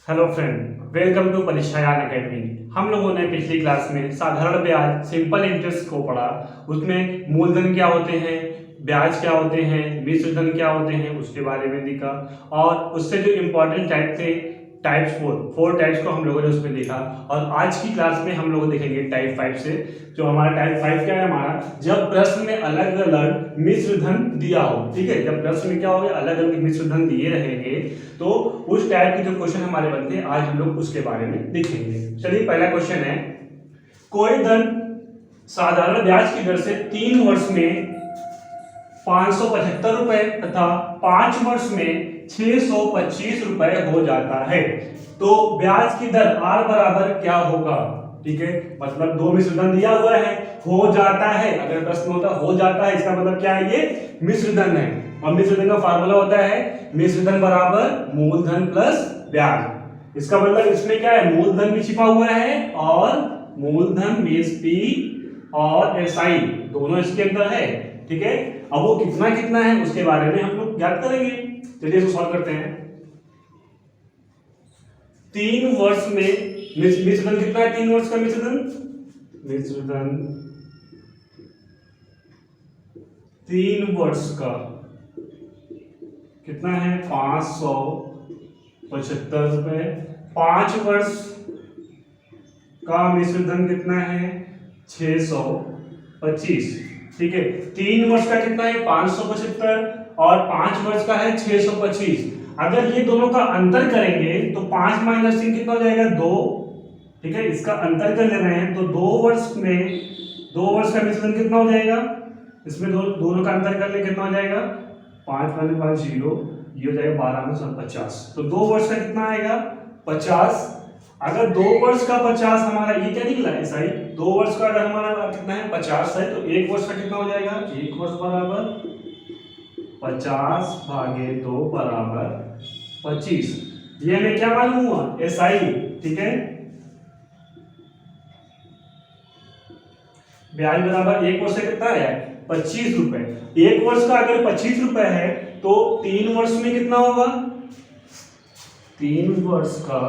Hello friend, welcome to Parikshayan academy. हम लोगों ने पिछली क्लास में साधारण ब्याज सिंपल इंटरेस्ट को पढ़ा। उसमें मूलधन क्या होते हैं, ब्याज क्या होते हैं, मिश्र धन क्या होते हैं, उसके बारे में देखा। और उससे जो इम्पोर्टेंट टाइप थे, टाइप्स फोर टाइप्स को हम लोगों ने उसमें देखा। और आज की क्लास में हम लोग देखेंगे टाइप 5 से। जो हमारा टाइप 5 क्या है, हमारा जब प्रश्न में अलग अलग मिश्र धन दिया हो। ठीक है, जब प्रश्न में क्या होगा, अलग अलग मिश्र धन दिए रहेंगे तो उस टाइप के जो क्वेश्चन हमारे बनते हैं, आज हम लोग उसके बारे में देखेंगे। चलिए, पहला क्वेश्चन है, कोई धन साधारण ब्याज की दर से 3 वर्ष में 575 रुपए तथा 5 वर्ष में 625 रुपए हो जाता है, तो ब्याज की दर R बराबर क्या होगा। ठीक है, मतलब दो मिश्र धन दिया हुआ है, हो जाता है। अगर प्रश्न होता हो जाता है, इसका मतलब क्या है, ये मिश्र धन है। और मिश्र धन का फार्मूला होता है मिश्र धन बराबर मूलधन प्लस ब्याज। इसका मतलब इसमें क्या है, मूलधन भी छिपा हुआ है और मूलधन मींस P और SI दोनों इसके अंदर है। ठीक है, अब वो कितना कितना है उसके बारे में हम लोग ज्ञात करेंगे। चलिए इसको सॉल्व करते हैं। 3 वर्ष में मिश्र धन कितना है, 3 वर्ष का मिश्र धन 3 वर्ष का कितना है, 575 रुपए। 5 वर्ष का मिश्र धन कितना है, 625। ठीक है, 3 वर्ष का कितना है, 575 और 5 वर्ष का है 625। अगर ये दोनों का अंतर करेंगे तो 5 माइनस 3 कितना हो जाएगा, 2। ठीक है, इसका अंतर कर ले रहे हैं तो 2 वर्ष का मिश्र धन कितना हो जाएगा, इसमें दोनों का अंतर कर ले कितना हो जाएगा, 5 माइनस 5 0, ये हो जाएगा 12 में 50। तो 2 वर्ष का कितना आएगा, 50। अगर 2 वर्ष का 50 हमारा ये क्या निकला है, SI। 2 वर्ष का अगर हमारा कितना है 50 है, तो 1 वर्ष का कितना हो जाएगा, 1 वर्ष बराबर 50 भागे 2 बराबर 25। ये हमें क्या मालूम हुआ, SI। ठीक है, ब्याज बराबर 1 वर्ष से कितना है, 25 रुपए। 1 वर्ष का अगर 25 रुपए है तो 3 वर्ष में कितना होगा, 3 वर्ष का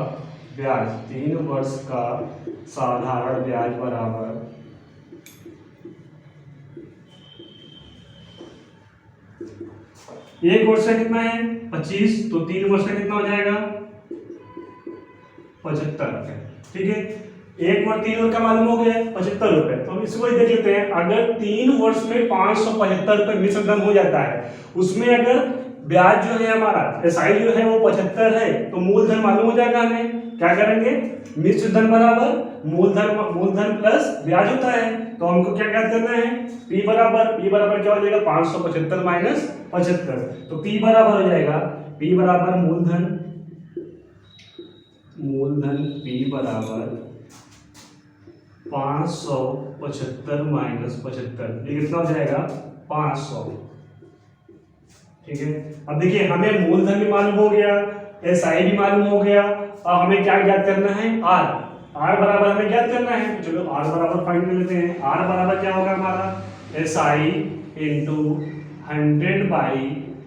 ब्याज, 3 वर्ष का साधारण ब्याज बराबर 1 वर्ष का कितना है 25, तो 3 वर्ष का कितना हो जाएगा 75 रुपए। ठीक है, 1 और 3 और का मालूम हो गया 75 रुपए। तो हम इसको ही देख लेते हैं। अगर 3 वर्ष में 575 रुपए मिश्र धन हो जाता है, उसमें अगर ब्याज जो है हमारा SI जो है वो 75 है, तो मूलधन मालूम हो जाएगा। हमें क्या करेंगे, मिश्र धन बराबर मूलधन प्लस ब्याज होता है। तो हमको क्या ज्ञात करना है, P बराबर क्या हो जाएगा, 575 माइनस 75। तो P बराबर हो जाएगा, P बराबर मूलधन P बराबर 575 माइनस 75, ये कितना हो जाएगा 500। ठीक है, अब देखिए हमें मूलधन भी मालूम हो गया, SI भी मालूम हो गया, और हमें क्या ज्ञात करना है, R बराबर हमें ज्ञात करना है। तो चलो R बराबर फाइंड कर लेते हैं। R बराबर क्या होगा हमारा, SI into 100 by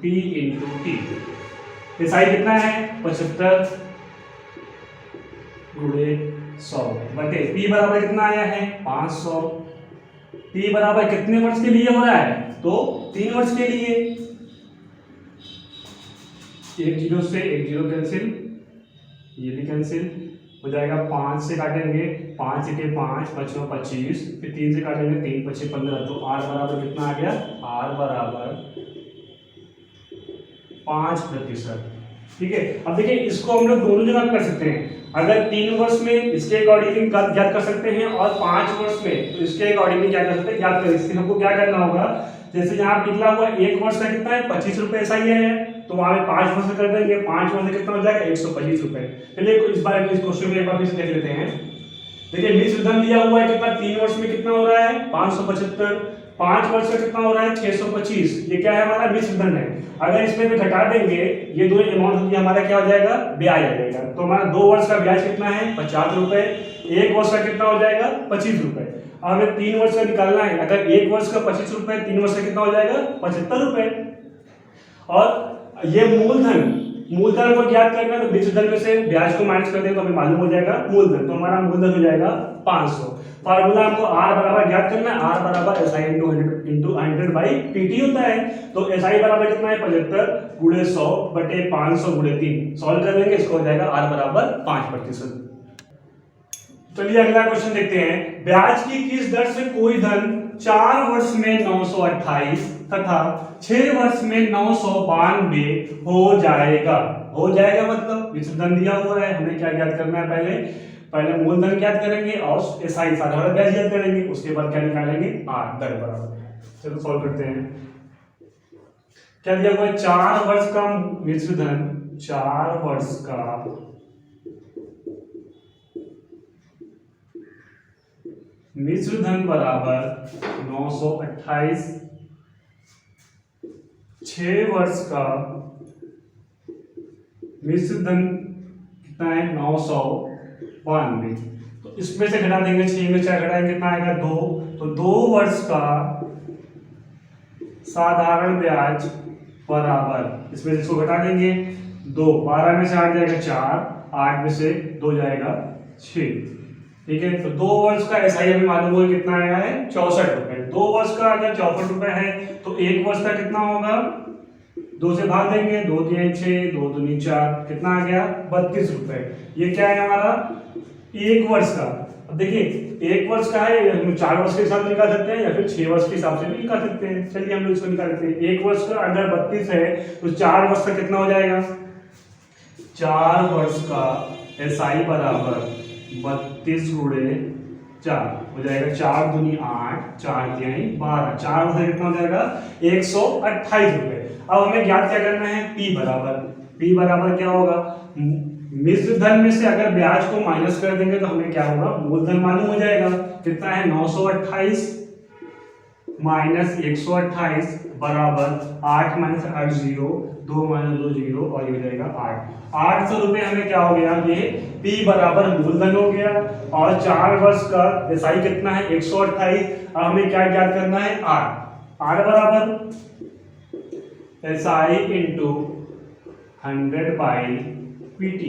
P into T। SI कितना है 75 गुणे 100 बटे P बराबर कितना आया है 500। P बराबर कितने वर्ष के लिए हो रहा है, तो 3 वर्ष के लिए। 1 0 से 1 0 कैंसिल, ये भी कैंसिल हो जाएगा। 5 से काटेंगे, 5 के 5 5 25, फिर 3 से काटेंगे 3 5 15। तो R बराबर कितना आ गया, R बराबर 5%। ठीक है, अब देखिए इसको हम लोग दोनों जगह कर सकते हैं। अगर 3 वर्ष में इसके अकॉर्डिंग ज्ञात कर सकते हैं, और 5 वर्ष में तो इसके अकॉर्डिंग क्या कर सकते हैं, ज्ञात कर। इससे हमको क्या करना होगा, जैसे यहाँ निकला हुआ 1 वर्ष का कितना है 25 रुपए SI है, तो वहां पे 5 वर्ष कर देंगे, 5 वर्ष कितना हो जाएगा 125 रुपए। चलिए इस बारे में इस क्वेश्चन में एक बार फिर से देख लेते हैं। देखिए मिश्र धन दिया हुआ है कितना, 3 वर्ष में कितना हो रहा है 575, 5 वर्ष का कितना हो रहा है 625। ये क्या है, हमारा मिश्र धन है। अगर इसमें भी घटा देंगे, ये दो अमाउंट हमारा क्या हो जाएगा, ब्याज आ जाएगा। तो हमारा 2 वर्ष का ब्याज कितना है 50 रुपए, 1 वर्ष का कितना हो जाएगा 25 रुपए। अब हमें 3 वर्ष का निकालना है। अगर 1 वर्ष का 25 रुपए, 3 वर्ष का कितना हो जाएगा 75 रुपए। और ये मूलधन मूलधन को ज्ञात करना है तो मिश्र धन में से ब्याज को माइनस कर दें तो हमें मालूम हो जाएगा मूलधन, तो हमारा मूलधन हो जाएगा 500। फार्मूला हमको R बराबर ज्ञात करना है, R बराबर SI इंटू 100 बाई PT होता है। तो SI बराबर कितना है 75 गुणे 100 बटे 500 गुणे 3, सॉल्व कर लेंगे, इसको हो जाएगा R बराबर 5%। चलिए अगला क्वेश्चन देखते हैं। ब्याज की किस दर से कोई धन 4 वर्ष में 928 तथा 6 वर्ष में 992 हो जाएगा। हो जाएगा मतलब मिश्र धन दिया हुआ है, हमें क्या ज्ञात करना है, पहले मूलधन ज्ञात करेंगे और SI साधारण ब्याज ज्ञात करेंगे, उसके बाद क्या निकालेंगे R दर बराबर। चलो सॉल्व करते हैं। क्या दिया हुआ है 4 वर्ष का मिश्र धन, 4 वर्ष का मिश्र धन बराबर 928, 6 वर्ष का मिश्र धन कितना है 992। तो इसमें से घटा देंगे, 6 में 4 घटाएंगे कितना आएगा 2, तो 2 वर्ष का साधारण ब्याज बराबर, इसमें से इसको घटा देंगे 2, 12 में से 8 जाएगा 4, 8 में से 2 जाएगा 6, ठीक है। तो 2 वर्ष का SI हमें मालूम हुआ कितना आया है 64 रुपए। 2 वर्ष का अगर 64 रुपए है तो 1 वर्ष का कितना होगा, 2 से भाग देंगे, 2 3 6, 2 दूनी 4, कितना आ गया 32 रुपए। ये क्या है हमारा 1 वर्ष का। अब देखिए 1 वर्ष का है, हम 4 वर्ष के हिसाब से निकाल सकते हैं या फिर 6 वर्ष के हिसाब से भी निकाल सकते हैं। चलिए हम लोग इसको निकाल सकते हैं। 1 वर्ष का अगर 32 है तो 4 वर्ष का कितना हो जाएगा, 4 वर्ष का SI बराबर 32 गुणे 4 हो जाएगा, 4 दूनी 8, 4 तिहाई 12, 4 वर्ष कितना हो जाएगा 128 रुपए। अब हमें ज्ञात क्या करना है P बराबर क्या होगा, मिश्र धन में से अगर ब्याज को माइनस कर देंगे तो हमें क्या होगा मूलधन मालूम हो जाएगा। कितना है 928 माइनस 128 बराबर 8 माइनस 8 0, 2 माइनस 2 0 और ये हो जाएगा 8। 800 रुपए हमें क्या हो गया, ये P बराबर मूलधन हो गया और 4 वर्ष का SI कितना है 128। अब हमें क्या ज्ञात करना है R बराबर SI into 100 by PT।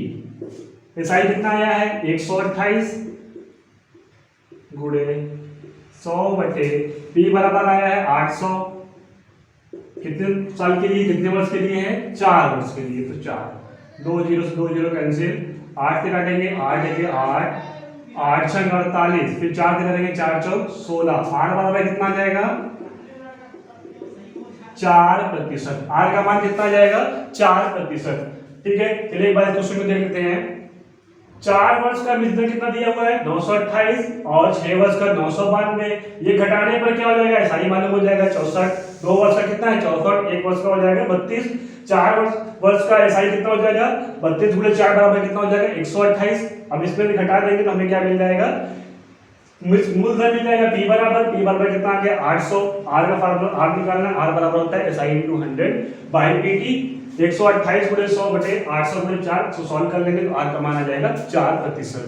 SI कितना आया है 128 गुणे 100 बटे P बराबर आया है 800। कितने साल के लिए, कितने वर्ष के लिए है 4 वर्ष के लिए। तो 4, 2 0 से 2 0 कैंसिल, 8 से काटेंगे 8 है 8, 8 6 48, फिर 4 से काटेंगे 4 4 16। R बराबर कितना आ जाएगा 4%। R का मान कितना आ जाएगा 4%, ठीक है। चलिए एक बार क्वेश्चन में देख लेते हैं। 4 वर्ष का मिश्र धन कितना दिया हुआ है 928 और 6 वर्ष का 992। ये घटाने पर क्या हो जाएगा SI मालूम हो जाएगा 64। 2 वर्ष का कितना है 64, 1 वर्ष का हो जाएगा 32। 4 वर्ष का SI कितना हो जाएगा 32 गुणे 4 बराबर कितना हो जाएगा 128। अब इसमें भी घटा देंगे तो हमें क्या मिल जाएगा मूलधन मिल जाएगा P बराबर कितना आ गया 800। R का फार्मूला R निकालना, R बराबर होता है SI इंटू 100 बाई PT। 128 गुणे 100 बटे 800 गुणे 4, तो सॉल्व कर लेंगे तो R का मान आ जाएगा 4%।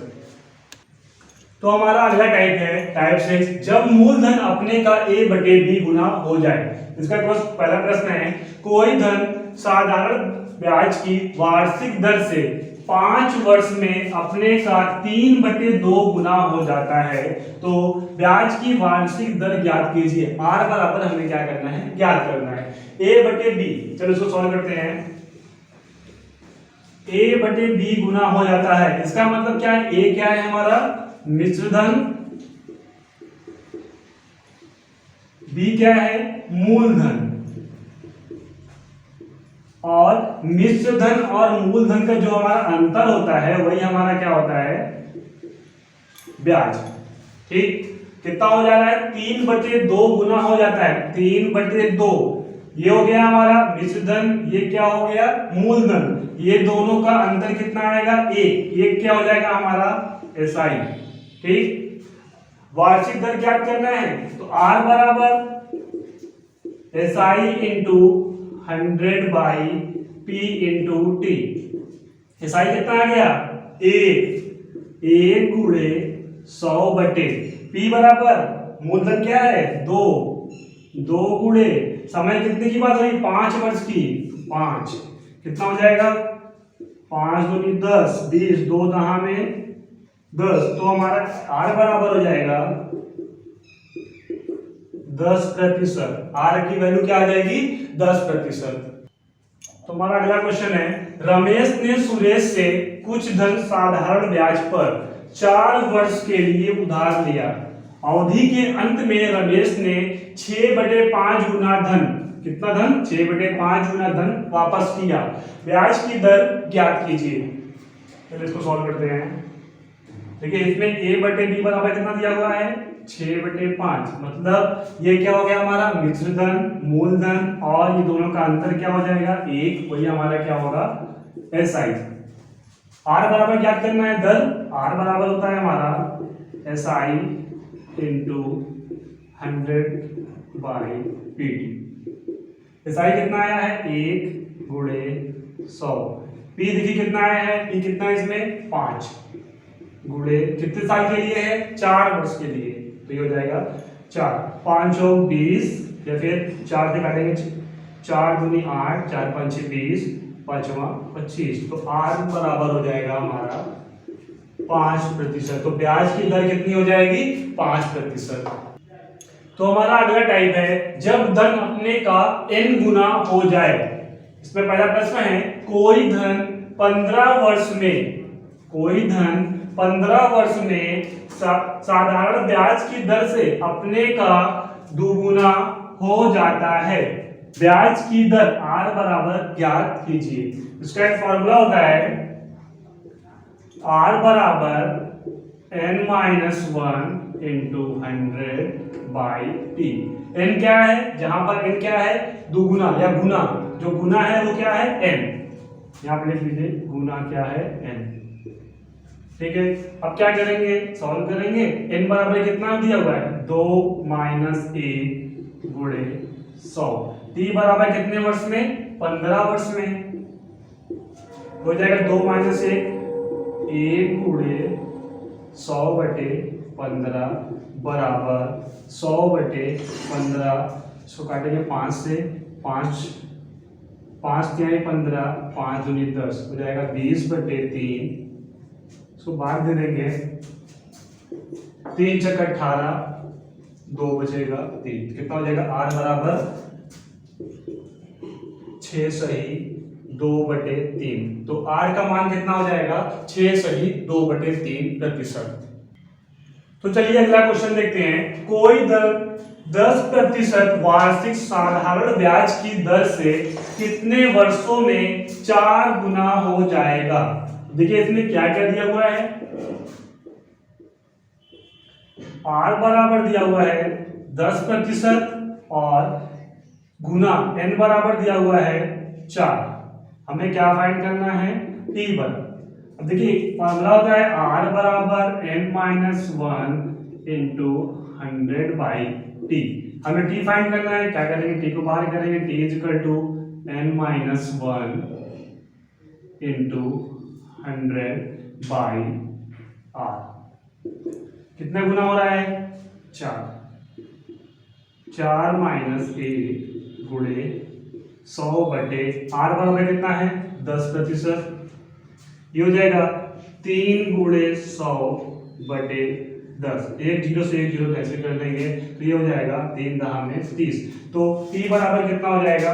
तो हमारा अगला टाइप है टाइप 6, जब मूलधन अपने का A बटे B गुना हो जाए। इसका पहला प्रश्न है, कोई धन साधारण ब्याज की वार्षिक दर से 5 वर्ष में अपने का 3/2 गुना हो जाता है, तो ब्याज की वार्षिक दर ज्ञात कीजिए। R बराबर हमें क्या करना है ज्ञात करना है A बटे B। चलो इसको सॉल्व करते हैं। A बटे B गुना हो जाता है, इसका मतलब क्या है, A क्या है हमारा मिश्र धन, B क्या है मूलधन, और मिश्र धन और मूलधन का जो हमारा अंतर होता है वही हमारा क्या होता है ब्याज। ठीक, कितना हो जा रहा है 3/2 गुना हो जाता है 3/2। ये हो गया हमारा मिश्र धन, ये क्या हो गया मूलधन, ये दोनों का अंतर कितना आएगा 1, ये क्या हो जाएगा हमारा SI। ठीक, वार्षिक दर ज्ञात करना है तो R बराबर SI into 100 by P into T। SI कितना आ गया 1 गुणे 100 बटे P बराबर मूलधन क्या है 2 गुणे समय कितने की बात हुई 5 वर्ष की, 5 कितना हो जाएगा 5 दूनी 10, 20, 2 दहा में 10, तो हमारा r बराबर हो जाएगा 10%। r की वैल्यू क्या आ जाएगी? 10%। तो हमारा अगला क्वेश्चन है, रमेश ने सुरेश से कुछ धन साधारण ब्याज पर 4 वर्ष के लिए उधार लिया। अवधि के अंत में रमेश ने 6/5 गुना धन, कितना धन? 6/5 गुना धन वापस किया। ब्याज की दर ज्ञात कीजिए। चलिए इसको सॉल्व करते हैं। देखिए इसमें a/b बराबर कितना दिया हुआ है? 6/5। मतलब ये क्या हो गया हमारा? मिश्र धन, मूलधन, और ये दोनों का अंतर क्या हो जाएगा? 1। वही हमारा क्या होगा? SI। r बराबर ज्ञात करना है दर। r बराबर होता है हमारा SI इंटू 100/PT। SI कितना आया है? 1 गुणे 100। P देखिए कितना आया है? P कितना है इसमें? 5 गुणे कितने साल के लिए है? 4 वर्ष के लिए। तो ये हो जाएगा 4, 5 और 20, या फिर 4 से काटेंगे 4 दूनी 8, 4 5 20, 5वां 25। तो r बराबर हो जाएगा हमारा 5%। तो ब्याज की दर कितनी हो जाएगी? 5%। तो हमारा अगला टाइप है, जब धन अपने का n गुना हो जाए। इसमें पहला प्रश्न है, कोई धन 15 वर्ष में, कोई धन 15 वर्ष में साधारण ब्याज की दर से अपने का दुगुना हो जाता है। ब्याज की दर r बराबर ज्ञात कीजिए। इसका एक फॉर्मूला होता है, r बराबर n-1 इंटू 100/t। n क्या है? जहां पर n क्या है? दुगुना या गुना। जो गुना है वो क्या है? n। यहां पर लिख लीजिए, गुना क्या है? n। ठीक है, अब क्या करेंगे? सॉल्व करेंगे। n बराबर कितना दिया हुआ है? 2 - 1 गुणे 100। t बराबर कितने वर्ष में? 15 वर्ष में। हो जाएगा 2 - 1 गुणे 100/15 बराबर 100/15। इसको काटेंगे 5 से, 5 3 15, 5 दूनी 10, हो जाएगा 20/3। इसको भाग दे देंगे, 3 × 18, 2 बचेगा 3। कितना हो जाएगा? r बराबर 6 सही 2/3। तो r का मान कितना हो जाएगा? 6 सही 2/3%। तो चलिए अगला क्वेश्चन देखते हैं। कोई दर 10% वार्षिक साधारण ब्याज की दर से कितने वर्षों में 4 गुना हो जाएगा? देखिए इसमें क्या क्या दिया हुआ है? r बराबर दिया हुआ है 10% और गुना n बराबर दिया हुआ है 4। हमें क्या फाइंड करना है? t बराबर। अब देखिए फॉर्मूला होता है r बराबर n-1 इंटू 100/t। हमें t फाइंड करना है। क्या करेंगे? t को बाहर करेंगे, t n-1 इंटू 100/r। कितने गुना हो रहा है? 4 - 1 गुणे 100/r बराबर कितना है? 10%। ये हो जाएगा 3 गुणे 100/10। 1 0 से 1 0 कैंसिल कर देंगे, तो ये हो जाएगा 3 दहा में 30। तो t बराबर कितना हो जाएगा?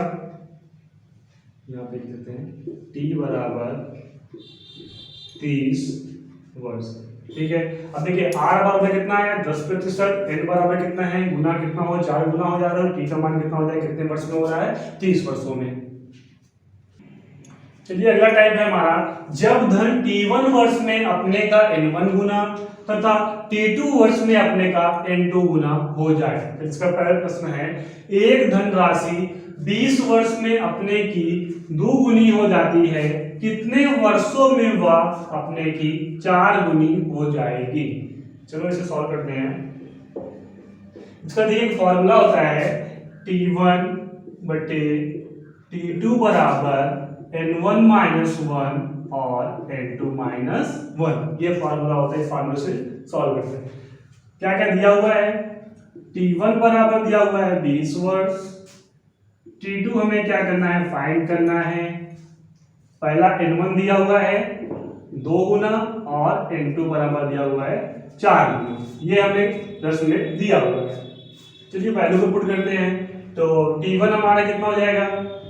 यहाँ पे लिख देते हैं, t बराबर 30 वर्ष। ठीक है, अब देखिए r बराबर कितना है? 10%। n बराबर कितना है? गुना कितना हो? 4 गुना हो जा रहा है। t का मान कितना हो जाएगा? कितने वर्ष में हो रहा है? 30 वर्षों में। चलिए अगला टाइप है हमारा, जब धन t1 वर्ष में अपने का n1 गुना तथा t2 वर्ष में अपने का n2 गुना हो जाए। इसका पहला प्रश्न है, एक धन राशि 20 वर्ष में अपने की दुगुनी हो जाती है, कितने वर्षों में वह अपने की 4 गुनी हो जाएगी? चलो इसे सॉल्व करते हैं। इसका देखिए फॉर्मूला होता है t1/t2 बराबर n1 - 1 और n2 - 1। ये फॉर्मूला होता है। इस फॉर्मूले से सॉल्व करते हैं। क्या क्या दिया हुआ है? t1 बराबर दिया हुआ है 20 वर्ष। t2 हमें क्या करना है? फाइंड करना है। पहला n1 दिया हुआ है 2 गुना और n2 बराबर दिया हुआ है 4 गुना, ये हमें प्रश्न में दिया हुआ है। चलिए वैल्यू को पुट करते हैं, तो t1 हमारा कितना हो जाएगा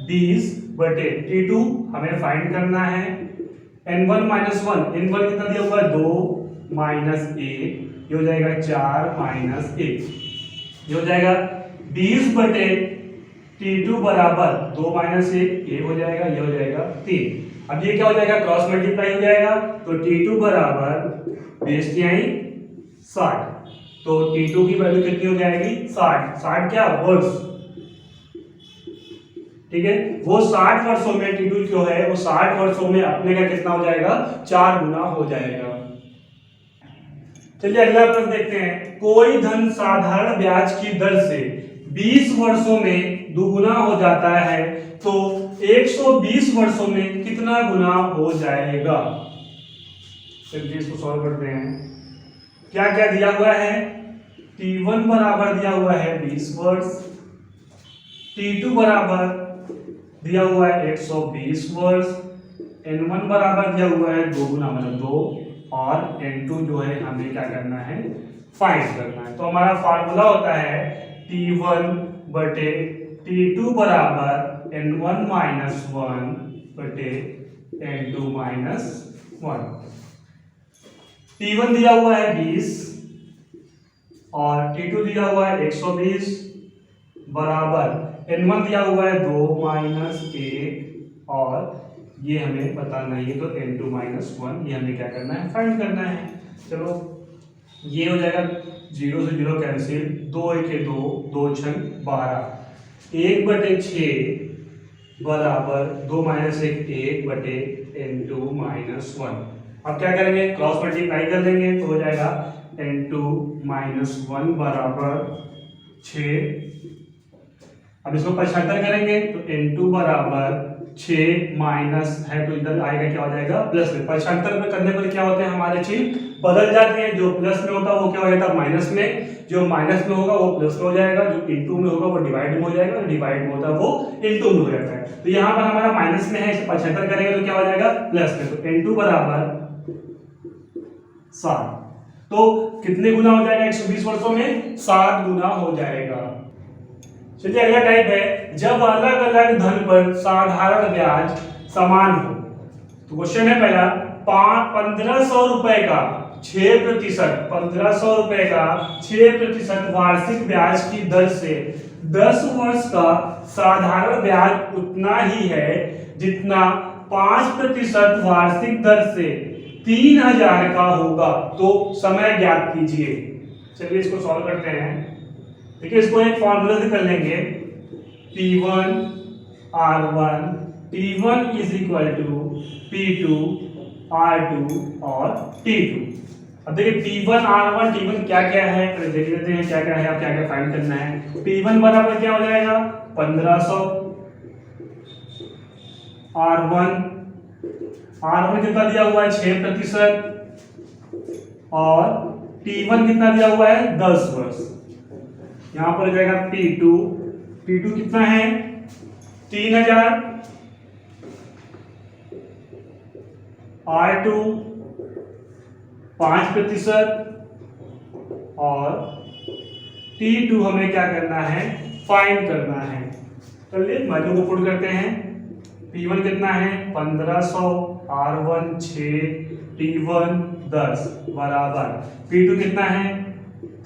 20 बटे t2 हमें फाइंड करना है, n1 माइनस 1, n1 कितना दिया हुआ है 2 माइनस 1, ये हो जाएगा 4 माइनस 1, ये हो जाएगा 20 बटे t2 बराबर 2 माइनस 1, ये हो जाएगा, ये हो जाएगा 3। अब ये क्या हो जाएगा क्रॉस मल्टीप्लाई हो जाएगा, तो t2 बराबर 60, तो t2 की वैल्यू कितनी हो जाएगी 60 क्या वर्ष, ठीक है, वो 60 वर्षों में t2 जो है वो 60 वर्षों में अपने का कितना हो जाएगा 4 गुना हो जाएगा। चलिए अगला प्रश्न देखते हैं, कोई धन साधारण ब्याज की दर से 20 वर्षों में दुगुना हो जाता है तो 120 वर्षों में कितना गुना हो जाएगा। चलिए इसको सॉल्व करते हैं। क्या क्या दिया हुआ है, t1 बराबर दिया हुआ है 20 वर्ष, t2 बराबर दिया हुआ है 120 वर्ष, n1 बराबर दिया हुआ है 2 गुना मतलब 2, और n2 जो है हमें क्या करना है फाइंड करना है। तो हमारा फार्मूला होता है t1 बटे t2 बराबर n1 माइनस 1 बटे n2 माइनस 1। t1 दिया हुआ है 20 और t2 दिया हुआ है 120 बराबर n1 दिया हुआ है 2 माइनस 1 और ये हमें पता नहीं है तो n2 माइनस 1, ये हमें क्या करना है फाइंड करना है। चलो ये हो जाएगा 0 से 0 कैंसिल, 2 1 2, 2 6 12, 1 बटे 6 बराबर 2 माइनस 1 बटे n2 माइनस 1। अब क्या करेंगे क्रॉस मल्टीप्लाई कर देंगे तो हो जाएगा n2 माइनस 1 बराबर 6। अब इसको 75 करेंगे तो n2 बराबर 6 माइनस है तो इधर आएगा क्या हो जाएगा प्लस में। 75 में करने पर क्या होते हैं हमारे चिन्ह बदल जाते हैं, जो प्लस में होता है वो क्या हो जाता है माइनस में, जो माइनस में होगा वो प्लस में हो जाएगा, जो इनटू में होगा वो डिवाइड में हो जाएगा, डिवाइड में होता है वो इनटू में हो जाता है। तो यहाँ पर हमारा माइनस में है, इसे 75 करेंगे तो क्या हो जाएगा प्लस में, तो n2 बराबर 7। तो कितने गुना हो जाएगा 120 वर्षों में 7 गुना हो जाएगा। चलिए अगला टाइप है, जब अलग अलग धन पर साधारण ब्याज समान हो। तो क्वेश्चन है पहला, 1500 रुपए का 6%, 1500 रुपए का 6% वार्षिक ब्याज की दर से 10 वर्ष का साधारण ब्याज उतना ही है जितना 5% वार्षिक दर से 3000 का होगा, तो समय ज्ञात कीजिए। चलिए इसको सॉल्व करते हैं। देखिए इसको एक फॉर्मूला से कर लेंगे, P1 R1 P1 is equal to P2 R2 और T2। अब देखिए P1 R1 T1 क्या क्या है देख लेते हैं, क्या क्या है, अब क्या क्या फाइंड करना है। P1 बराबर क्या हो जाएगा 1500, R1 कितना दिया हुआ है 6% और T1 कितना दिया हुआ है 10 वर्ष। यहां पर हो जाएगा P2 कितना है 3000, R2 5% और T2 हमें क्या करना है फाइंड करना है। चलिए वैल्यू को पुट करते हैं। P1 कितना है 1500, R1 6, T1 10 बराबर P2 कितना है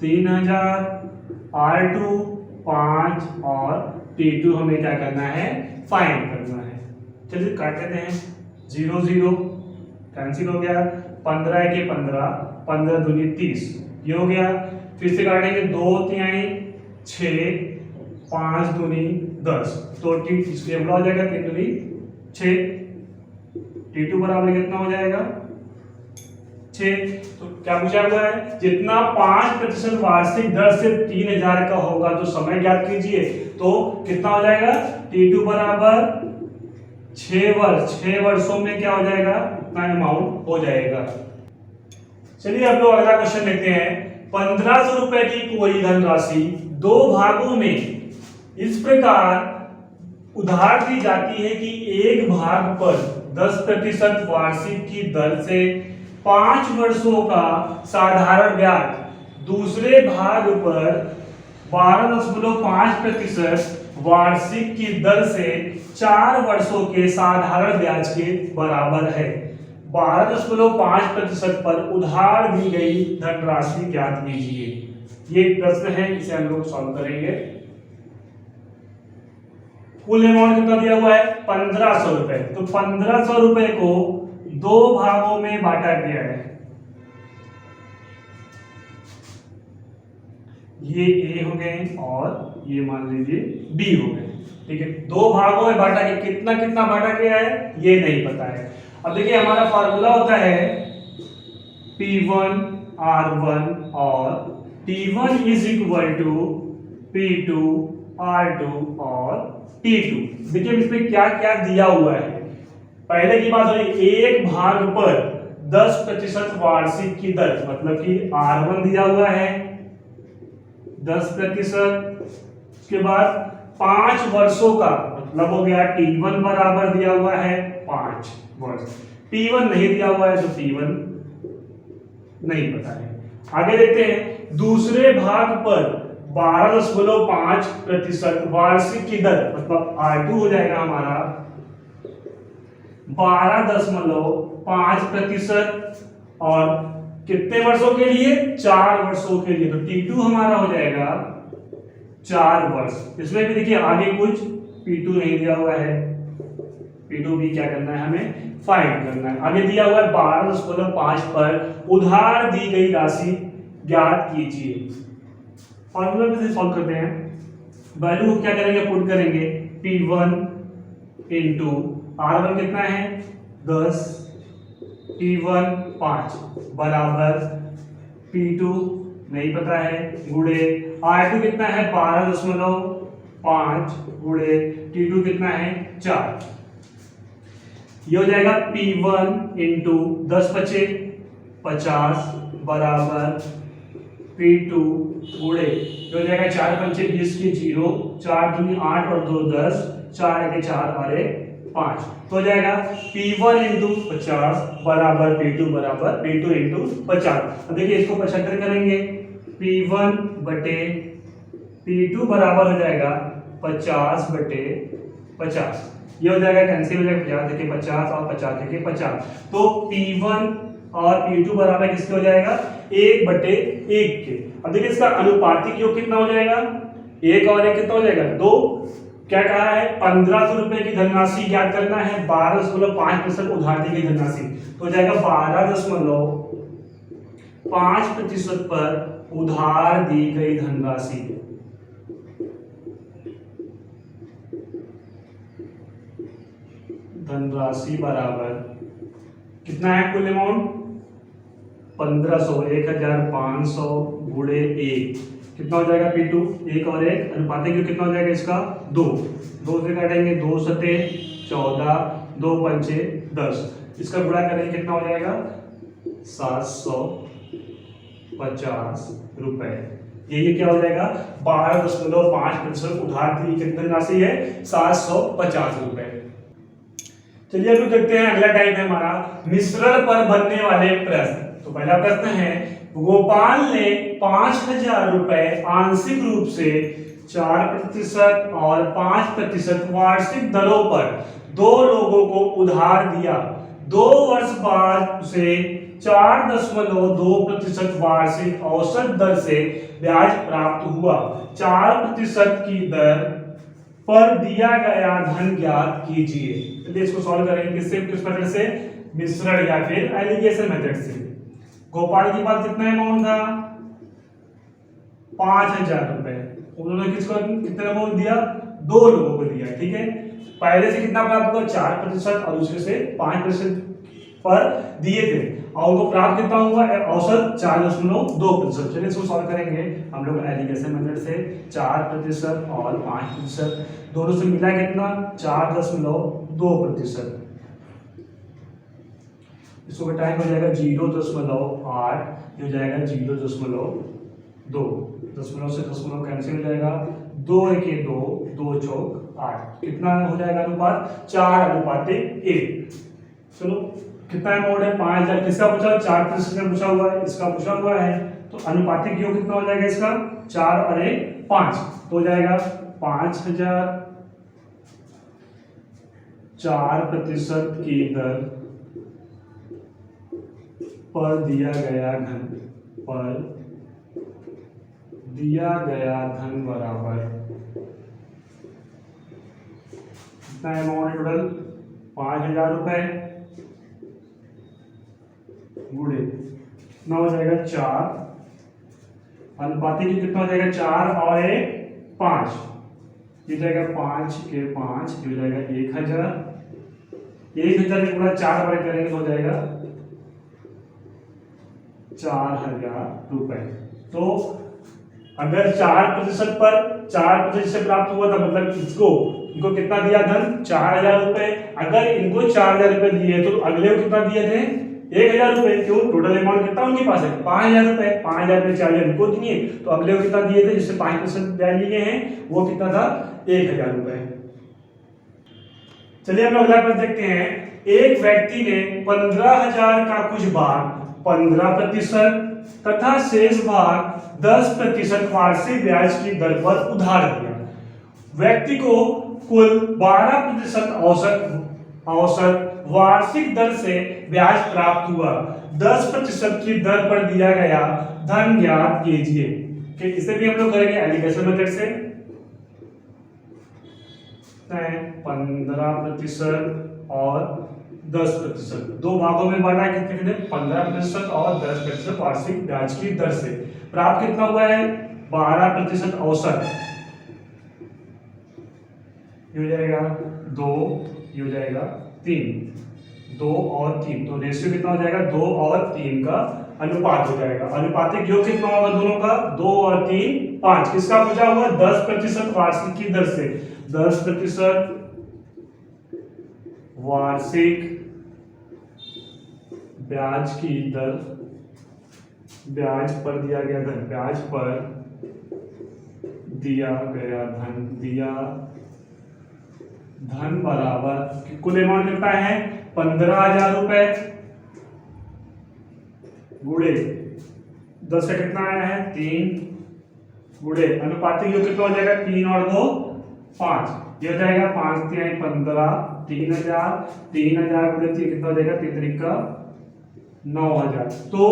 3000, R2 5 और T2 हमें क्या करना है फाइंड करना है। चलिए काट लेते हैं, 0 0 कैंसिल हो गया, 15 के 15, 15 दूनी 30, ये हो गया। फिर से काटेंगे 2 तिहाई 6, 5 दूनी 10, तो इसलिए हो जाएगा 3 दूनी 6, T2 बराबर कितना हो जाएगा 6। तो क्या पूछा हुआ है जितना 5% वार्षिक दर से 3000 का होगा तो समय ज्ञात कीजिए। तो कितना हो जाएगा T2 बराबर 6 वर्षों में क्या हो जाएगा इतना अमाउंट हो जाएगा। चलिए अब लोग अगला क्वेश्चन लेते हैं। 1500 रुपए की कोई धनराशि 2 भागों में इस प्रकार उधार दी जाती है कि एक भाग पर 10% वार्षिक की दर से 5 वर्षों का साधारण ब्याज, दूसरे भाग पर 12.5% वार्षिक की दर से 4 वर्षों के साधारण ब्याज के बराबर है। 12.5% पर उधार दी गई धनराशि ज्ञात कीजिए। ये प्रश्न है, इसे हम लोग सॉल्व करेंगे। कुल अमाउंट कितना दिया हुआ है 1500 रुपए। तो 1500 रुपए को दो भागों में बांटा गया है। ये ए हो गए और ये मान लीजिए बी हो गए। ठीक है, दो भागों में बांटा गया। कितना कितना बांटा गया है ये नहीं पता है। अब देखिए हमारा फार्मूला होता है P1 R1 और T1 is equal to P2 R2 और T2। देखिए इसमें क्या क्या दिया हुआ है। पहले की बात हुई एक भाग पर 10% वार्षिक की दर, मतलब कि R1 दिया हुआ है 10%। उसके बाद 5 वर्षों का मतलब हो गया T1 बराबर दिया हुआ है 5 वर्ष। T1 नहीं दिया हुआ है तो T1 नहीं पता है। आगे देखते हैं दूसरे भाग पर 12.5% वार्षिक की दर, मतलब R2 हो जाएगा हमारा 12.5% और कितने वर्षों के लिए 4 वर्षों के लिए। तो T2 हमारा हो जाएगा 4 वर्ष। इसमें भी देखिए आगे कुछ P2 नहीं दिया हुआ है। P2 भी क्या करना है हमें फाइंड करना है। आगे दिया हुआ है 12.5 पर उधार दी गई राशि ज्ञात कीजिए। फॉर्मूला में से सॉल्व करते हैं। वैल्यू क्या करेंगे पुट करेंगे P1 इंटू R1 कितना है 10, T1 5 बराबर P2 नहीं पता है गुणे R2 कितना है 12.5 गुणे T2 कितना है 4। ये हो जाएगा P1 इंटू 10 बचे 50 बराबर P2 गुणे हो जाएगा 4 पंचे 20 की 0, 4 दूनी 8 और 2 10, 4 के 4 और 5 तो हो जाएगा P1 इंटू 50 बराबर P2 बराबर P2 इंटू 50। अब देखिए इसको 75 करेंगे P1 बटे P2 बराबर हो जाएगा 50 बटे 50। ये हो जाएगा कैंसिल हो जाएगा 50 देखिए 50 और 50 देखिए 50। तो P1 और P2 बराबर किसके हो जाएगा 1 बटे 1 के। अब देखिए इसका अनुपातिक योग कितना हो जाएगा 1 और 1 कितना हो जाएगा 2। क्या कहा है 1500 रुपए की धनराशि ज्ञात करना है। 12.5% उधार दी गई धनराशि तो हो जाएगा 12.5% पर उधार दी गई धनराशि। धनराशि बराबर कितना है कुल अमाउंट 1500, 1500 गुणे 1 कितना हो जाएगा P2 1 और 1 अनुपातिक कितना हो जाएगा इसका 2 से काटेंगे 2 सते 14 2 पंचे 10 इसका गुणा करेंगे कितना हो जाएगा 750 रुपए। ये क्या हो जाएगा 12.5% उधार दी गई धनराशि है 750 रुपए। चलिए अभी देखते हैं अगला टाइप है हमारा मिश्रण पर बनने वाले प्रश्न। तो पहला प्रश्न है गोपाल ने 5000 रुपए आंशिक रूप से 4% और 5% वार्षिक दरों पर दो लोगों को उधार दिया। 2 वर्ष बाद उसे 4.2% वार्षिक औसत दर से ब्याज प्राप्त हुआ। 4% की दर पर दिया गया धन ज्ञात कीजिए। चलिए इसको सॉल्व करेंगे किससे किस मेथड से मिश्रण या फिर एलिगेशन मेथड से। गोपाल के पास कितना अमाउंट था 5000 रुपए। उन्होंने किसको कितने लोगों को दिया 2 लोगों को दिया। ठीक है पहले से कितना प्राप्त हुआ 4% और दूसरे से 5% पर दिए थे और उनको प्राप्त कितना हुआ औसत 4.2%। चलिए इसको सॉल्व करेंगे हम लोग एलिगेशन मेथड से। 4% और 5% दोनों से मिला कितना 4.2%। इसको घटाएंगे हो जाएगा 0.8 हो जाएगा 0.2 दशमलव से दशमलव कैंसिल हो जाएगा 2 1 2 2 चौक 8। कितना हो जाएगा अनुपात? 4:1। चलो कितना अमाउंट है? 5000। किसका पूछा? 4% का पूछा हुआ है, इसका पूछा हुआ है, तो अनुपातिक योग कितना हो जाएगा इसका? 4 और 1 5, तो हो जाएगा 5000 4% की दर पर दिया गया धन बराबर कितना अमाउंट है टोटल? 5000 रुपए गुणे कितना हो जाएगा? 4। अनुपातिक कितना हो जाएगा? 4 और 1 5, ये जाएगा 5 के 5, ये हो जाएगा 1000। 1000 के गुणा 4 बार करेंगे तो हो जाएगा 4000 रुपए। तो अगर 4% पर 4% से प्राप्त हुआ था, मतलब इनको कितना दिया धन? 4000 रुपए। अगर इनको 4000 रुपए दिए तो अगले को कितना दिए थे? 1000 रुपए। क्यों? टोटल अमाउंट कितना उनके पास है? 5000 रुपए। 5000 रुपए 4000 इनको दिए, तो अगले को कितना दिए थे? जिससे 5% ब्याज लिए हैं, वो कितना था? 1000 रुपए। चलिए हम अगला प्रश्न देखते हैं। एक व्यक्ति ने 15,000 का कुछ भाग 15% तथा शेष भाग 10% वार्षिक ब्याज की दर पर उधार दिया। व्यक्ति को कुल 12% औसत वार्षिक दर से ब्याज प्राप्त हुआ। 10% की दर पर दिया गया धन ज्ञात कीजिए। इसे भी हम लोग करेंगे एलिगेशन मेथड से। 15% और 10%, दो भागों में बांटा। कितने? 15% और 10% वार्षिक ब्याज की दर से प्राप्त कितना हुआ है? 12% औसत। ये हो जाएगा 2, ये हो जाएगा 3, 2 और 3, तो रेशियो कितना हो जाएगा? 2 और 3 का अनुपात हो जाएगा। अनुपातिक योग कितना होगा दोनों का? 2 और 3 5। किसका पूछा हुआ? 10% वार्षिक की दर से। 10% वार्षिक ब्याज की दर, ब्याज पर दिया गया धन, ब्याज पर दिया गया धन बराबर कुल अमाउंट कितना है? 15,000 रुपए गुणे 10 का कितना आया है? 3 गुणे अनुपातिक योग कितना हो जाएगा? 3 और 2 5, ये हो जाएगा 5 3 15, 3000, 3000 गुणे 3 कितना हो जाएगा? 3 3 का 9000। तो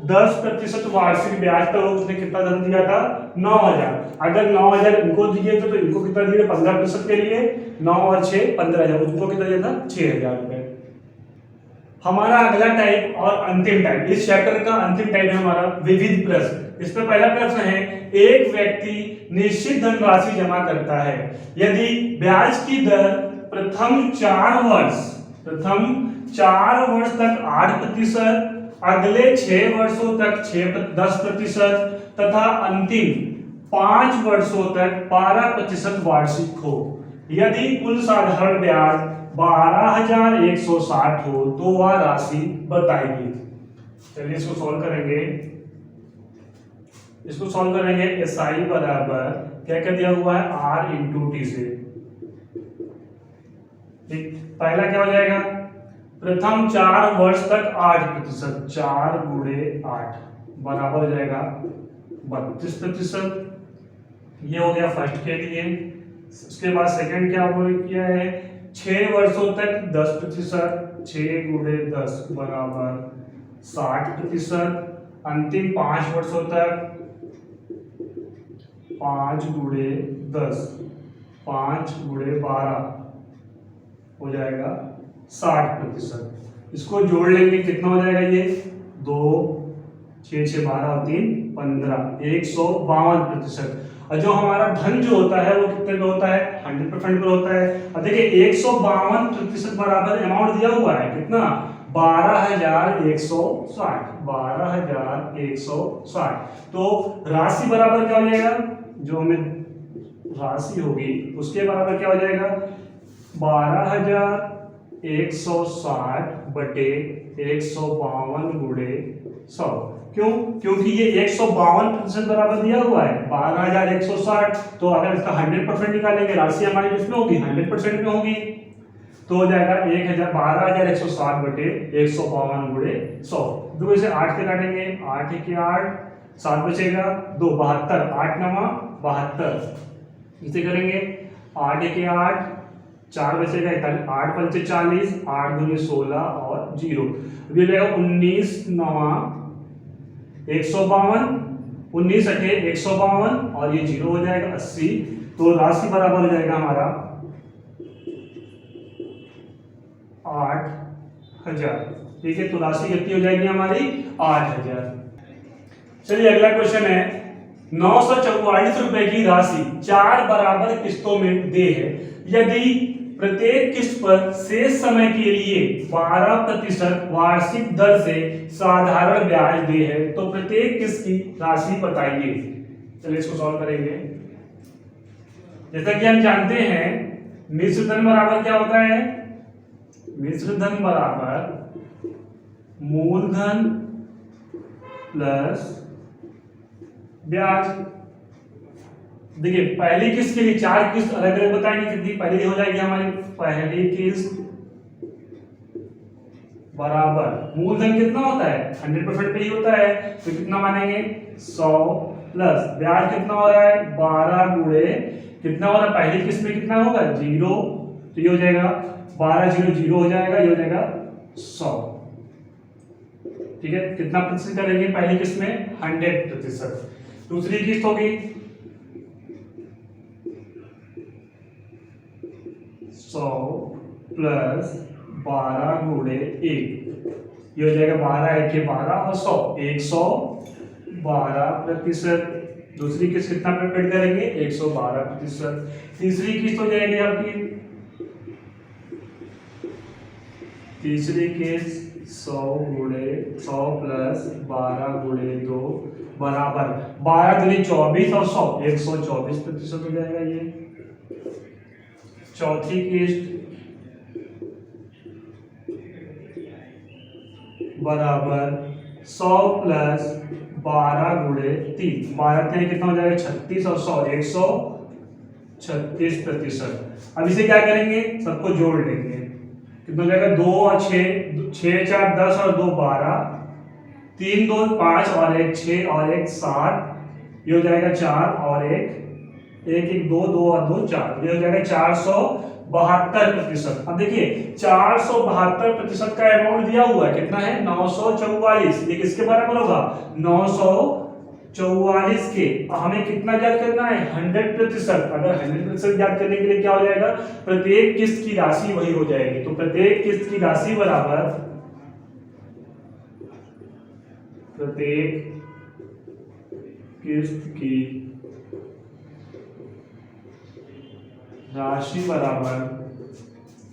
10% वार्षिक ब्याज पर उसने कितना धन दिया था? 9000। अगर 9000 इनको दिए थे तो इनको कितना दिए? 15% के लिए 9 और 6 15,000। उसको कितना दिया था? 6000 रुपए। हमारा अगला टाइप और अंतिम टाइप, इस चैप्टर का अंतिम टाइप है हमारा विविध प्रश्न। इसमें पहला प्रश्न है, एक व्यक्ति निश्चित धनराशि जमा करता है। यदि ब्याज की दर प्रथम 4 वर्ष तक 8%, अगले 6 वर्षों तक 10% तथा अंतिम 5 वर्षों तक 12% वार्षिक हो, यदि कुल साधारण ब्याज 12,160 हो तो वह राशि बताइए। चलिए इसको सॉल्व करेंगे। SI बराबर क्या क्या दिया हुआ है? R इंटू टी से। ठीक, पहला क्या हो जाएगा? प्रथम 4 वर्ष तक 8%, 4 गुणे 8 बराबर हो जाएगा 32%। ये हो गया फर्स्ट के लिए। उसके बाद सेकंड क्या उन्होंने किया है? 6 वर्षों तक 10%, 6 गुणे 10 बराबर 60%। अंतिम 5 वर्षों तक 5 गुणे 10, 5 गुणे 12 हो जाएगा 60%। इसको जोड़ लेंगे कितना हो जाएगा? ये 2 6 6 12 और 3 15, 152%। और जो हमारा धन जो होता है वो कितने पे होता है? 100% पर होता है। अब देखिए 152% बराबर अमाउंट दिया हुआ है कितना? 12,160, 12,160। तो राशि बराबर क्या हो जाएगा? जो हमें राशि होगी उसके बराबर क्या हो जाएगा? 12,000 160 बटे 152 गुणे 100। क्यों? क्योंकि ये 152% बराबर दिया हुआ है 12,160। तो अगर इसका 100% निकालेंगे, राशि हमारी किसमें होगी? 100% में होगी। तो हो जाएगा 12,160 बटे 152 गुणे 100। दो इसे 8 से काटेंगे, 8 के 8, 7 बचेगा 2, 72, 8 9 72। इसे करेंगे 8 के 8, 4 बचेगा 41, 8 पंचे 40, 8 दूनी 16 और 0। ये हो जाएगा 19 9 152, 19 अठे 152 और ये 0 हो जाएगा 80। तो राशि बराबर हो जाएगा हमारा 8,000। ठीक है, तो राशि कितनी हो जाएगी हमारी? 8,000। चलिए अगला क्वेश्चन है, 944 रुपए की राशि 4 बराबर किस्तों में दे है। यदि प्रत्येक किस्त पर शेष समय के लिए 12% वार्षिक दर से साधारण ब्याज दे है, तो प्रत्येक किस्त की राशि बताइए। चलिए इसको सॉल्व करेंगे। जैसा कि हम जानते हैं मिश्र धन बराबर क्या होता है? मिश्र धन बराबर मूलधन प्लस ब्याज। देखिए पहली किस्त के लिए 4 किस्त अलग अलग बताएंगे कितनी पहली हो जाएगी हमारी। पहली किस्त बराबर मूलधन कितना होता है? 100% पे ही होता है, तो कितना मानेंगे? 100 प्लस ब्याज कितना हो रहा है? 12 गुणे कितना हो रहा है? पहली किस्त में कितना होगा? 0। तो ये हो जाएगा 12 0 0 हो जाएगा, ये हो जाएगा 100। ठीक है, कितना प्रतिशत करेंगे पहली किस्त में? 100%। दूसरी किस्त होगी 100 प्लस 12 गुणे 1, ये हो जाएगा 12 1 के 12 और 100 112%। दूसरी किस्त कितना पेड करेंगे? 112%। तीसरी किस्त हो जाएगी आपकी, तीसरी किस्त 100 गुणे 100 प्लस 12 गुणे 2 बराबर 12 दूनी 24 और 100 124% हो जाएगा ये। चौथी किस्त बराबर 100 प्लस 12 गुणे 3, 12 3 कितना हो जाएगा? 36 और 100 136%। अब इसे क्या करेंगे? सबको जोड़ लेंगे, कितना हो जाएगा? 2 और 6, 6 4 10 और 2 12, 3 2 5 और 1 6 और 1 7, ये हो जाएगा 4 और 1 1 2 2 और 2 4, ये हो जाएगा 472%। अब देखिए 472% का अमाउंट दिया हुआ है, कितना है? 944। ये किसके बराबर होगा? 944 के। हमें कितना ज्ञात करना है? 100%। अगर 100% ज्ञात करने के लिए क्या हो जाएगा? प्रत्येक किस्त की राशि वही हो जाएगी। तो प्रत्येक किस्त की राशि बराबर प्रत्येक किस्त की राशि बराबर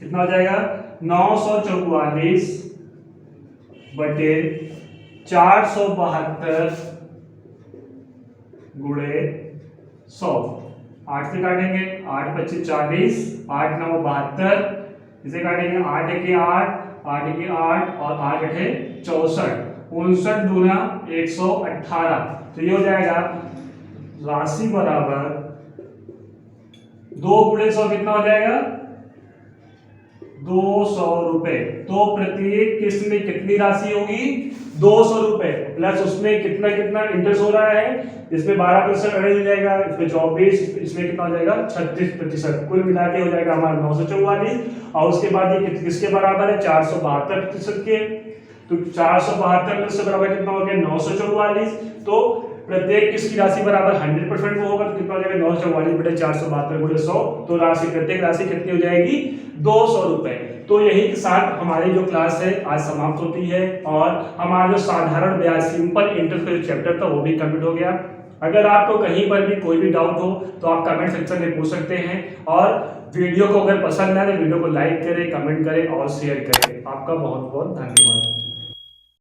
कितना हो जाएगा? 944 बटे 472 गुणे 100। 8 से काटेंगे, 8 25 40, 8 9 72, इसे काटेंगे 8 के 8, 8 के 8 और 8 8 64, 59 दूना 118। तो ये हो जाएगा राशि बराबर 2 गुणे 100 कितना हो जाएगा? 200 रुपए। तो प्रत्येक किस्त में कितनी राशि होगी? 200 रुपए प्लस उसमें कितना कितना इंटरेस्ट हो रहा है? इसमें 12% एड हो जाएगा, इसमें 24, इसमें कितना हो जाएगा? 36%। कुल मिला के हो जाएगा हमारा 944। और उसके बाद ये किसके बराबर है? 472% के। तो 472% बराबर कितना हो गया? 944। तो प्रत्येक किस्त की राशि बराबर 100% को होगा, तो कितना हो जाएगा? 944 बटे 472 गुणे 100। तो राशि प्रत्येक राशि कितनी हो जाएगी? 200 रुपए। तो यही के साथ हमारी जो क्लास है आज समाप्त होती है और हमारा जो साधारण ब्याज सिंपल इंटरेस्ट का जो चैप्टर था वो भी कंप्लीट हो गया। अगर आपको कहीं पर भी कोई भी डाउट हो तो आप कमेंट सेक्शन में पूछ सकते हैं। और वीडियो को अगर पसंद आए तो वीडियो को लाइक करें, कमेंट करें और शेयर करें। आपका बहुत बहुत धन्यवाद।